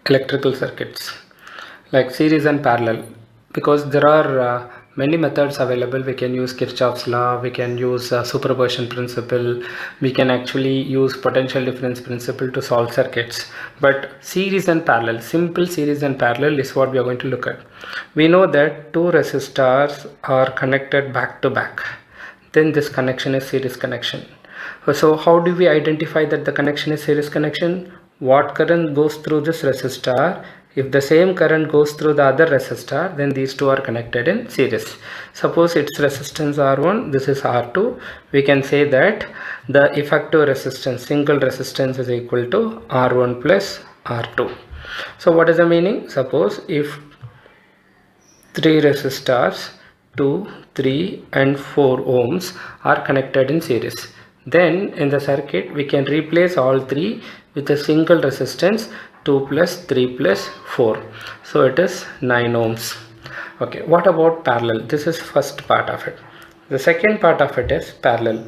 electrical circuits like series and parallel, because there are many methods available. We can use Kirchhoff's law, we can use superposition principle, we can actually use potential difference principle to solve circuits. But series and parallel, simple series and parallel is what we are going to look at. We know that two resistors are connected back to back, then this connection is series connection. So how do we identify that the connection is series connection? What current goes through this resistor? If the same current goes through the other resistor, then these two are connected in series. Suppose its resistance R1, this is R2. We can say that the effective resistance, single resistance, is equal to R1 plus R2. So what is the meaning? Suppose if three resistors 2, 3 and 4 ohms are connected in series, then in the circuit we can replace all three with a single resistance 2 plus 3 plus 4. So it is 9 ohms. Okay, what about parallel? This is first part of it. The second part of it is parallel.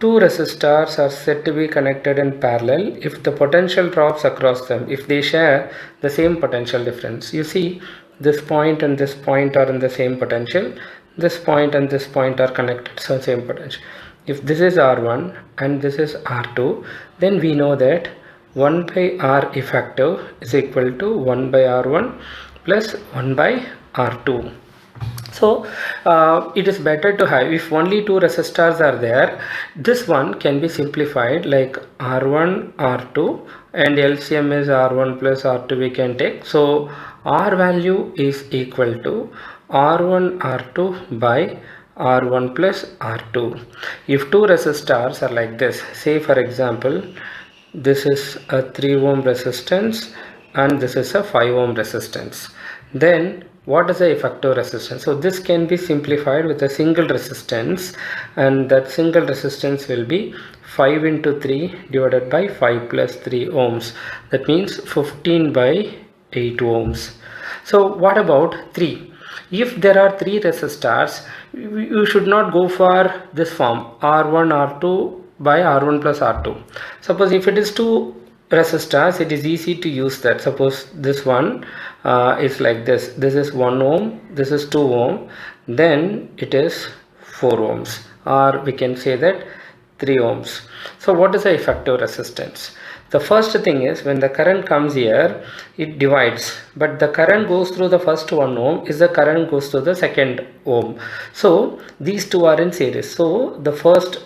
Two resistors are said to be connected in parallel if the potential drops across them, if they share the same potential difference. You see, this point and this point are in the same potential, this point and this point are connected, so same potential. If this is R1 and this is R2, then we know that 1 by R effective is equal to 1 by R1 plus 1 by R2. So it is better to have, if only two resistors are there, this one can be simplified like R1, R2, and LCM is R1 plus R2 we can take. So R value is equal to R1 R2 by R1 plus R2. If two resistors are like this, say for example this is a 3 ohm resistance and this is a 5 ohm resistance, then what is the effective resistance? So this can be simplified with a single resistance, and that single resistance will be 5 into 3 divided by 5 plus 3 ohms. That means 15 by 8 ohms. So what about 3? If there are 3 resistors, you should not go for this form R1 R2 by R1 plus R2. Suppose if it is 2 resistors, it is easy to use that. Suppose this one is like this. This is 1 ohm, this is 2 ohm, then it is 4 ohms, or we can say that 3 ohms. So what is the effective resistance? The first thing is, when the current comes here, it divides, but the current goes through the first 1 ohm is the current goes through the second ohm. So these two are in series. So the first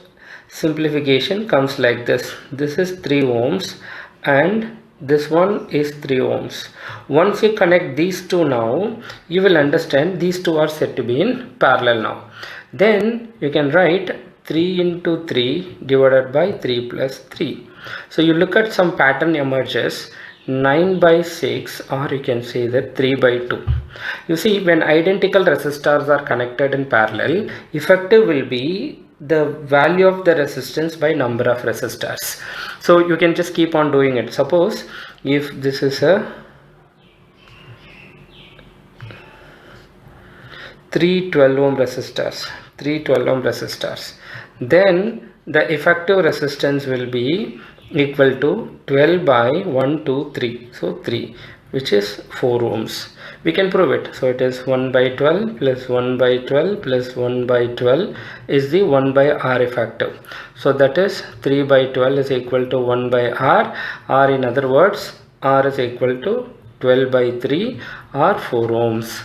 simplification comes like this. This is 3 ohms and this one is 3 ohms. Once you connect these two now, you will understand these two are said to be in parallel now. Then you can write 3 into 3 divided by 3 plus 3. So you look at some pattern emerges, 9 by 6, or you can say that 3 by 2. You see, when identical resistors are connected in parallel, effective will be the value of the resistance by number of resistors. So you can just keep on doing it. Suppose if this is a 3 12 ohm resistors, then the effective resistance will be equal to 12 by 1 2 3, so 3, which is 4 ohms. We can prove it. So it is 1 by 12 plus 1 by 12 plus 1 by 12 is the 1 by R effective. So that is 3 by 12 is equal to 1 by R, or in other words, R is equal to 12 by 3 or 4 ohms.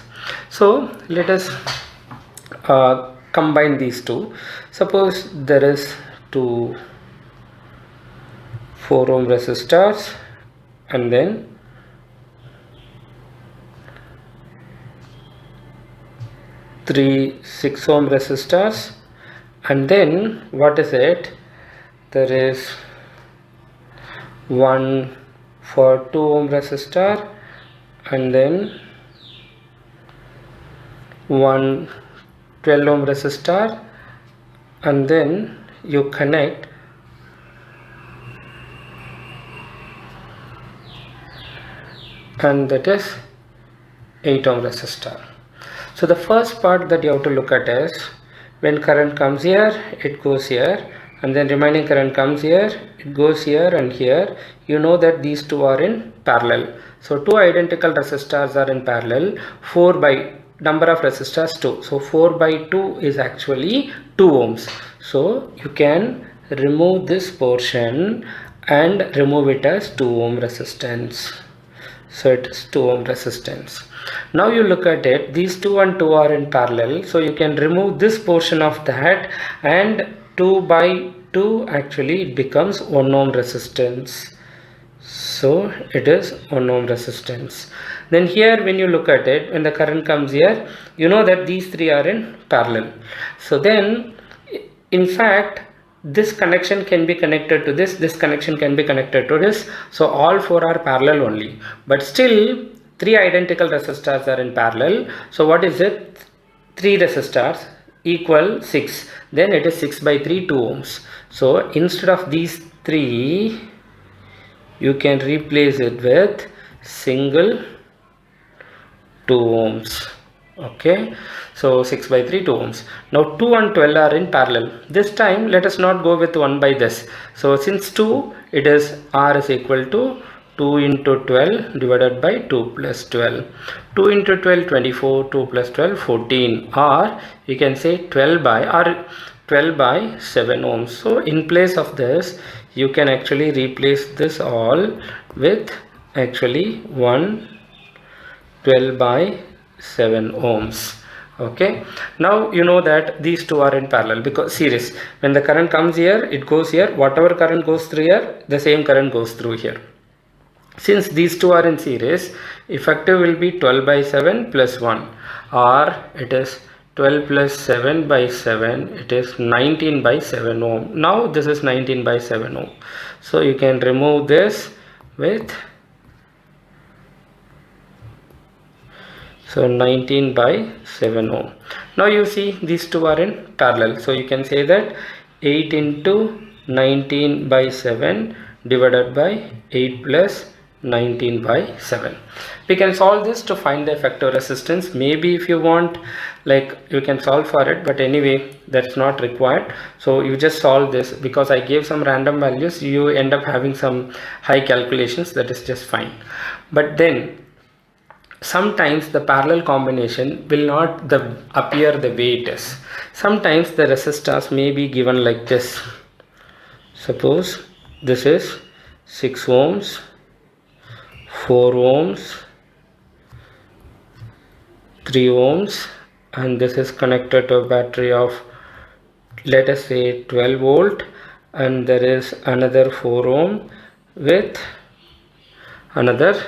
So let us combine these two. Suppose there is two 4 ohm resistors and then 3 6 ohm resistors, and then what is it? There is one for 2 ohm resistor and then one 12 ohm resistor, and then you connect and that is 8 ohm resistor. So the first part that you have to look at is, when current comes here, it goes here, and then remaining current comes here, it goes here and here. You know that these two are in parallel. So two identical resistors are in parallel. 4 by number of resistors 2. So 4 by 2 is actually 2 ohms. So you can remove this portion and remove it as 2 ohm resistance. So it is 2 ohm resistance. Now you look at it, these 2 and 2 are in parallel, so you can remove this portion of that, and 2 by 2 actually it becomes 1 ohm resistance. So it is 1 ohm resistance. Then here when you look at it, when the current comes here, you know that these three are in parallel. So then in fact this connection can be connected to this connection can be connected to this. So all four are parallel only, but still three identical resistors are in parallel. So what is it? 3 resistors equal 6. Then it is 6 by 3, 2 ohms. So instead of these 3, you can replace it with single 2 ohms. Okay, so 6 by 3, 2 ohms. Now 2 and 12 are in parallel. This time let us not go with 1 by this. So since 2, it is R is equal to 2 into 12 divided by 2 plus 12. 2 into 12, 24, 2 plus 12, 14, or you can say 12 by 7 ohms. So in place of this, you can actually replace this all with actually 12 by 7 ohms. Okay, now you know that these two are in parallel because series. When the current comes here, it goes here. Whatever current goes through here, the same current goes through here. Since these two are in series, effective will be 12 by 7 plus 1, or it is 12 plus 7 by 7, it is 19 by 7 ohm. Now this is 19 by 7 ohm. So you can remove this with 19 by 7 ohm. Now you see these two are in parallel. So you can say that 8 into 19 by 7 divided by 8 plus 19 by 7. We can solve this to find the effective resistance. Maybe if you want, like, you can solve for it, but anyway that's not required. So you just solve this because I gave some random values. You end up having some high calculations. That is just fine. But then sometimes the parallel combination will not appear the way it is. Sometimes the resistors may be given like this. Suppose this is 6 ohms, 4 ohms, 3 ohms, and this is connected to a battery of, let us say, 12 volt, and there is another 4 ohm with another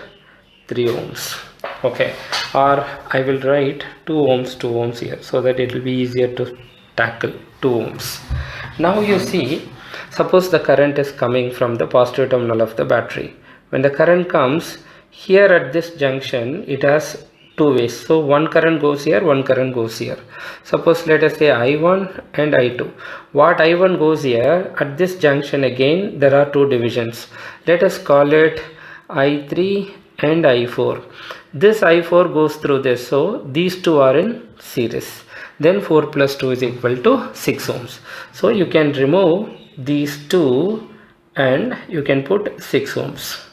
3 ohms. Okay, or I will write 2 ohms here so that it will be easier to tackle. 2 ohms. Now you see, suppose the current is coming from the positive terminal of the battery. When the current comes here at this junction, it has two ways. So one current goes here, one current goes here. Suppose let us say I1 and I2. What I1 goes here, at this junction again there are two divisions. Let us call it I3 and I4. This I4 goes through this, so these two are in series. Then 4 plus 2 is equal to 6 ohms. So you can remove these two and you can put 6 ohms.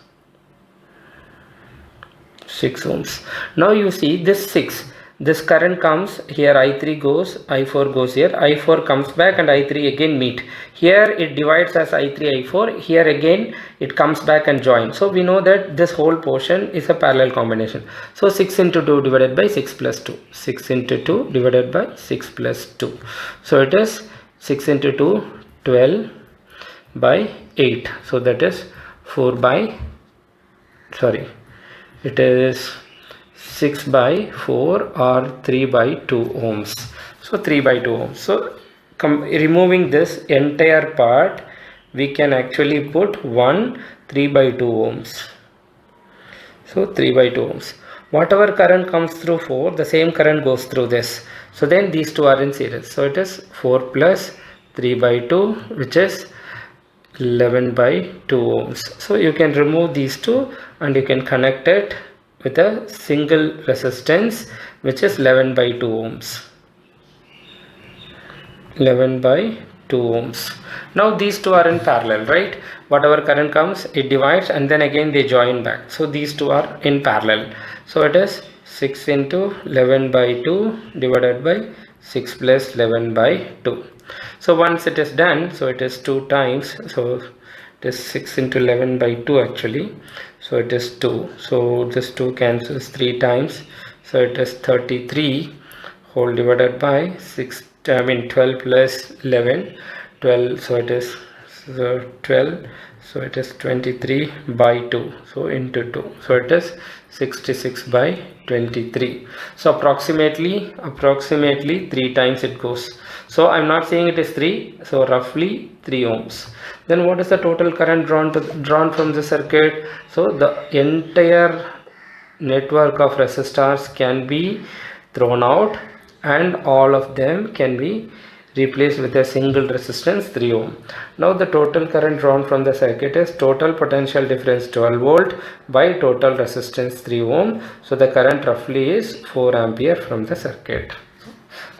6 ohms. Now you see this 6. This current comes here, I3 goes, I4 goes here, I4 comes back and I3 again meet. Here it divides as I3, I4. Here again it comes back and joins. So we know that this whole portion is a parallel combination. So 6 into 2 divided by 6 plus 2. 6 into 2 divided by 6 plus 2. So it is 6 into 2, 12 by 8. So that is 4 by, it is 6 by 4 or 3 by 2 ohms. So 3 by 2 ohms. So removing this entire part, we can actually put 3 by 2 ohms. So 3 by 2 ohms. Whatever current comes through 4, the same current goes through this. So then these two are in series. So it is 4 plus 3 by 2, which is 11 by 2 ohms. So you can remove these two and you can connect it with a single resistance, which is 11 by 2 ohms. 11 by 2 ohms. Now these two are in parallel, right? Whatever current comes, it divides and then again they join back. So these two are in parallel. So it is 6 into 11 by 2 divided by 6 plus 11 by 2. So once it is done, so it is 2 times, so it is 6 into 11 by 2 actually, so it is 2, so this 2 cancels 3 times, so it is 33 whole divided by 6, I mean 12 plus 11, 12, so it is 12, so it is 23 by 2, so into 2, so it is 66 by 23. So approximately 3 times it goes. So I'm not saying it is 3, so roughly 3 ohms. Then what is the total current drawn from the circuit? So the entire network of resistors can be thrown out and all of them can be replaced with a single resistance 3 ohm. Now the total current drawn from the circuit is total potential difference 12 volt by total resistance 3 ohm. So the current roughly is 4 ampere from the circuit.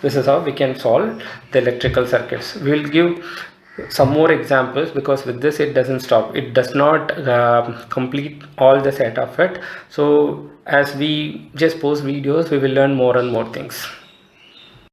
This is how we can solve the electrical circuits. We will give some more examples because with this it doesn't stop. It does not complete all the set of it. So as we just post videos, we will learn more and more things.